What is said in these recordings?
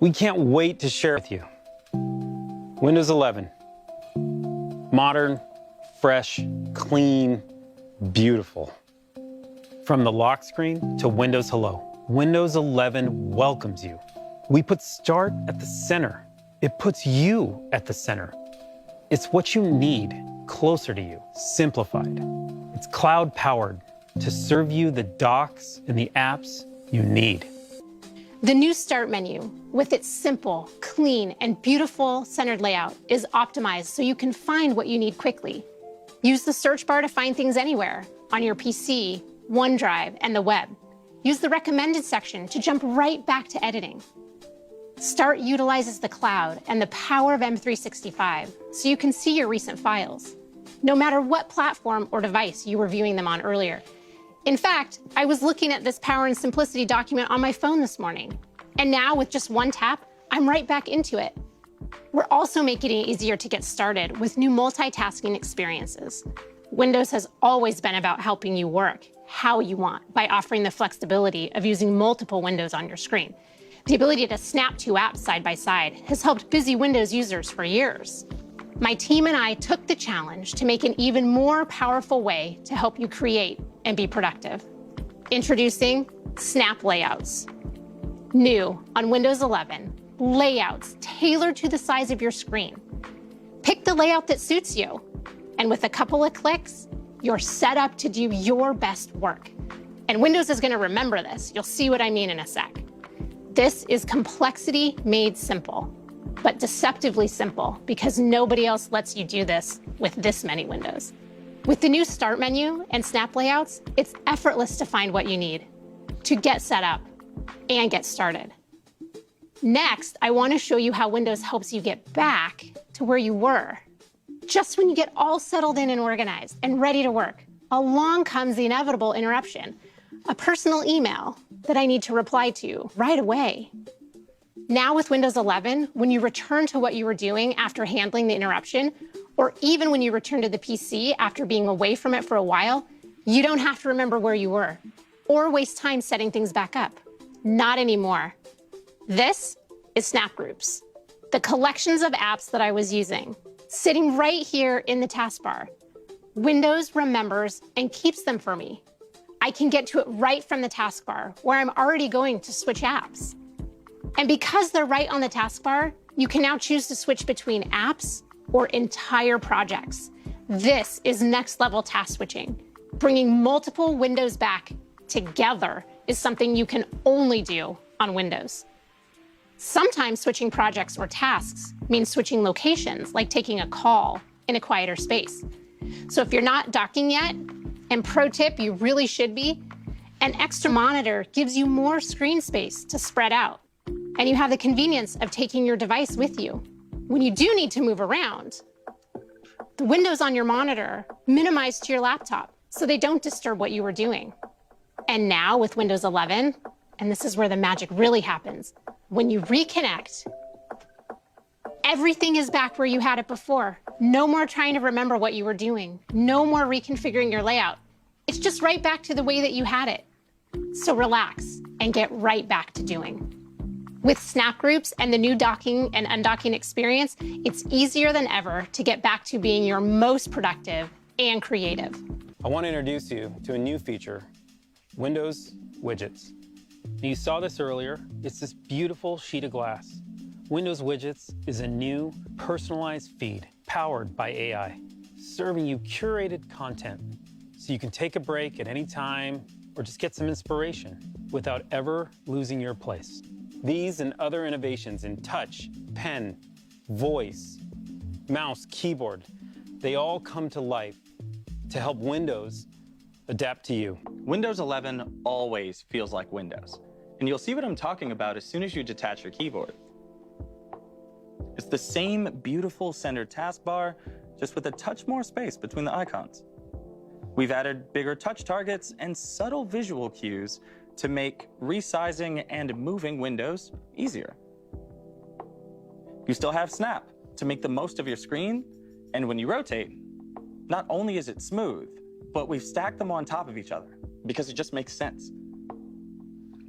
We can't wait to share with you. Windows 11. Modern, fresh, clean, beautiful. From the lock screen to Windows Hello, Windows 11 welcomes you. We put Start at the center. It puts you at the center. It's what you need closer to you, simplified. It's cloud-powered to serve you the docs and the apps you need. The new Start menu, with its simple, clean, and beautiful centered layout, is optimized so you can find what you need quickly. Use the search bar to find things anywhere, on your PC, OneDrive, and the web. Use the recommended section to jump right back to editing. Start utilizes the cloud and the power of M365 so you can see your recent files, no matter what platform or device you were viewing them on earlier. In fact, I was looking at this Power and Simplicity document on my phone this morning, and now with just one tap, I'm right back into it. We're also making it easier to get started with new multitasking experiences. Windows has always been about helping you work how you want by offering the flexibility of using multiple windows on your screen. The ability to snap two apps side by side has helped busy Windows users for years. My team and I took the challenge to make an even more powerful way to help you create and be productive. Introducing Snap Layouts. New on Windows 11, layouts tailored to the size of your screen. Pick the layout that suits you, and with a couple of clicks, you're set up to do your best work. And Windows is going to remember this. You'll see what I mean in a sec. This is complexity made simple, but deceptively simple because nobody else lets you do this with this many windows. With the new Start menu and Snap Layouts, it's effortless to find what you need, to get set up and get started. Next, I want to show you how Windows helps you get back to where you were. Just when you get all settled in and organized and ready to work, along comes the inevitable interruption, a personal email that I need to reply to right away. Now with Windows 11, when you return to what you were doing after handling the interruption, or even when you return to the PC after being away from it for a while, you don't have to remember where you were or waste time setting things back up. Not anymore. This is Snap Groups, the collections of apps that I was using, sitting right here in the taskbar. Windows remembers and keeps them for me. I can get to it right from the taskbar where I'm already going to switch apps. And because they're right on the taskbar, you can now choose to switch between apps or entire projects. This is next level task switching. Bringing multiple windows back together is something you can only do on Windows. Sometimes switching projects or tasks means switching locations, like taking a call in a quieter space. So if you're not docking yet, and pro tip, you really should be, an extra monitor gives you more screen space to spread out. And you have the convenience of taking your device with you. When you do need to move around, the windows on your monitor minimize to your laptop so they don't disturb what you were doing. And now with Windows 11, and this is where the magic really happens, when you reconnect, everything is back where you had it before. No more trying to remember what you were doing. No more reconfiguring your layout. It's just right back to the way that you had it. So relax and get right back to doing. With Snap Groups and the new docking and undocking experience, it's easier than ever to get back to being your most productive and creative. I want to introduce you to a new feature, Windows Widgets. You saw this earlier. It's this beautiful sheet of glass. Windows Widgets is a new personalized feed powered by AI, serving you curated content so you can take a break at any time or just get some inspiration without ever losing your place. These and other innovations in touch, pen, voice, mouse, keyboard, they all come to life to help Windows adapt to you. Windows 11 always feels like Windows. And you'll see what I'm talking about as soon as you detach your keyboard. It's the same beautiful centered taskbar, just with a touch more space between the icons. We've added bigger touch targets and subtle visual cues to make resizing and moving windows easier. You still have Snap to make the most of your screen, and when you rotate, not only is it smooth, but we've stacked them on top of each other because it just makes sense.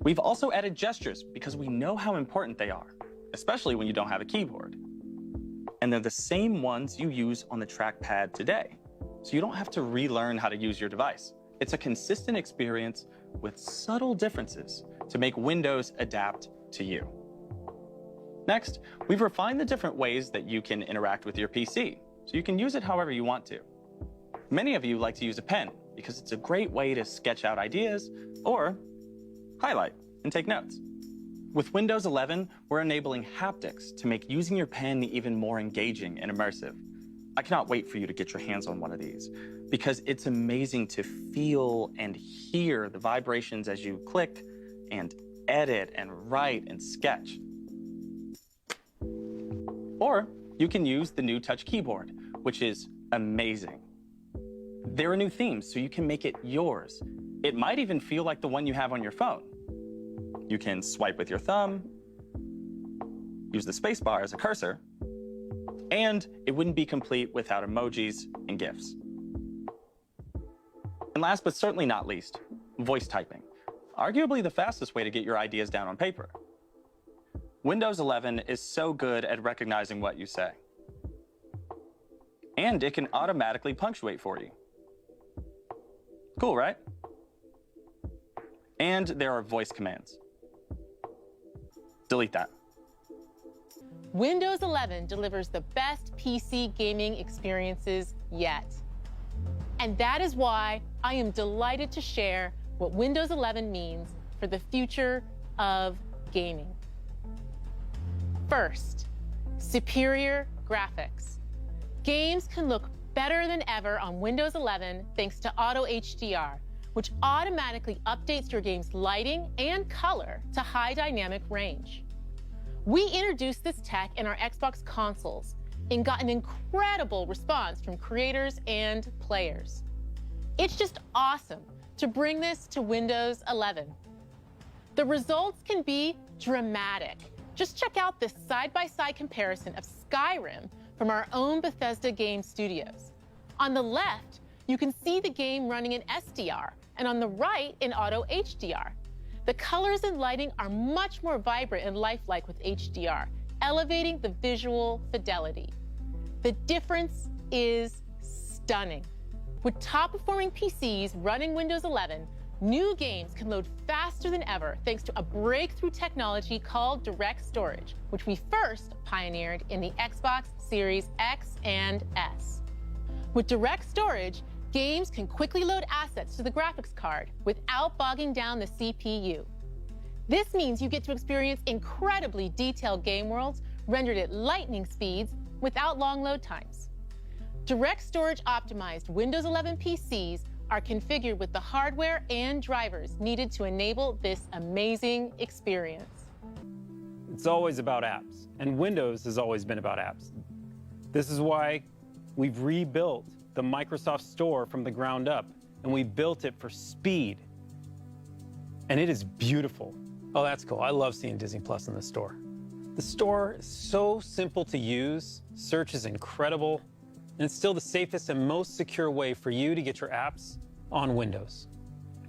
We've also added gestures because we know how important they are. especially when you don't have a keyboard. And they're the same ones you use on the trackpad today, so you don't have to relearn how to use your device. It's a consistent experience with subtle differences to make Windows adapt to you. Next, we've refined the different ways that you can interact with your PC, so you can use it however you want to. Many of you like to use a pen because it's a great way to sketch out ideas or highlight and take notes. With Windows 11, we're enabling haptics to make using your pen even more engaging and immersive. I cannot wait for you to get your hands on one of these because it's amazing to feel and hear the vibrations as you click and edit and write and sketch. Or you can use the new Touch keyboard, which is amazing. There are new themes, so you can make it yours. It might even feel like the one you have on your phone. You can swipe with your thumb, use the spacebar as a cursor, and it wouldn't be complete without emojis and GIFs. And last but certainly not least, voice typing. Arguably the fastest way to get your ideas down on paper. Windows 11 is so good at recognizing what you say. And it can automatically punctuate for you. Cool, right? And there are voice commands. Delete that. Windows 11 delivers the best PC gaming experiences yet. And that is why I am delighted to share what Windows 11 means for the future of gaming. First, superior graphics. Games can look better than ever on Windows 11 thanks to Auto HDR, which automatically updates your game's lighting and color to high dynamic range. We introduced this tech in our Xbox consoles and got an incredible response from creators and players. It's just awesome to bring this to Windows 11. The results can be dramatic. Just check out this side-by-side comparison of Skyrim from our own Bethesda Game Studios. On the left, you can see the game running in SDR, and on the right in Auto HDR. The colors and lighting are much more vibrant and lifelike with HDR, elevating the visual fidelity. The difference is stunning. With top-performing PCs running Windows 11, new games can load faster than ever thanks to a breakthrough technology called Direct Storage, which we first pioneered in the Xbox Series X and S. With Direct Storage, games can quickly load assets to the graphics card without bogging down the CPU. This means you get to experience incredibly detailed game worlds rendered at lightning speeds without long load times. Direct Storage optimized Windows 11 PCs are configured with the hardware and drivers needed to enable this amazing experience. It's always about apps, and Windows has always been about apps. This is why we've rebuilt the Microsoft Store from the ground up, and we built it for speed. And it is beautiful. Oh, that's cool. I love seeing Disney Plus in the store. The store is so simple to use, search is incredible, and it's still the safest and most secure way for you to get your apps on Windows.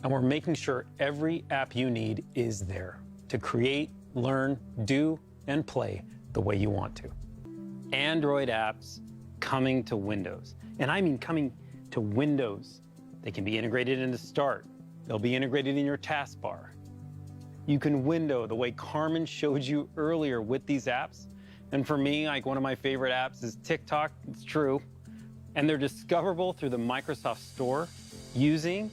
And we're making sure every app you need is there to create, learn, do, and play the way you want to. Android apps coming to Windows. And I mean coming to Windows. They can be integrated into Start. They'll be integrated in your taskbar. You can window the way Carmen showed you earlier with these apps. And for me, like one of my favorite apps is TikTok, it's true. And they're discoverable through the Microsoft Store using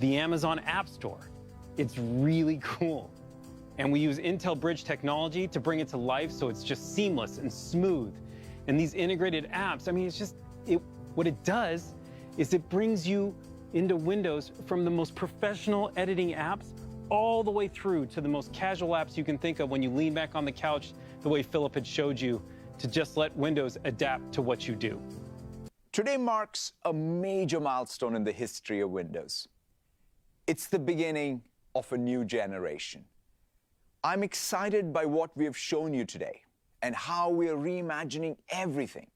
the Amazon App Store. It's really cool. And we use Intel Bridge technology to bring it to life so it's just seamless and smooth. And these integrated apps, I mean, it's just, what it does is it brings you into Windows from the most professional editing apps all the way through to the most casual apps you can think of when you lean back on the couch, the way Philip had showed you, to just let Windows adapt to what you do. Today marks a major milestone in the history of Windows. It's the beginning of a new generation. I'm excited by what we have shown you today and how we are reimagining everything,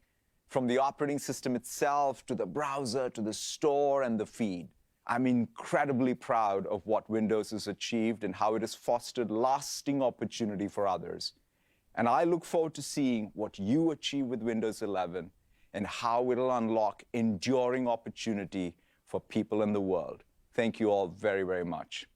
from the operating system itself to the browser to the store and the feed. I'm incredibly proud of what Windows has achieved and how it has fostered lasting opportunity for others. And I look forward to seeing what you achieve with Windows 11 and how it'll unlock enduring opportunity for people in the world. Thank you all very, very much.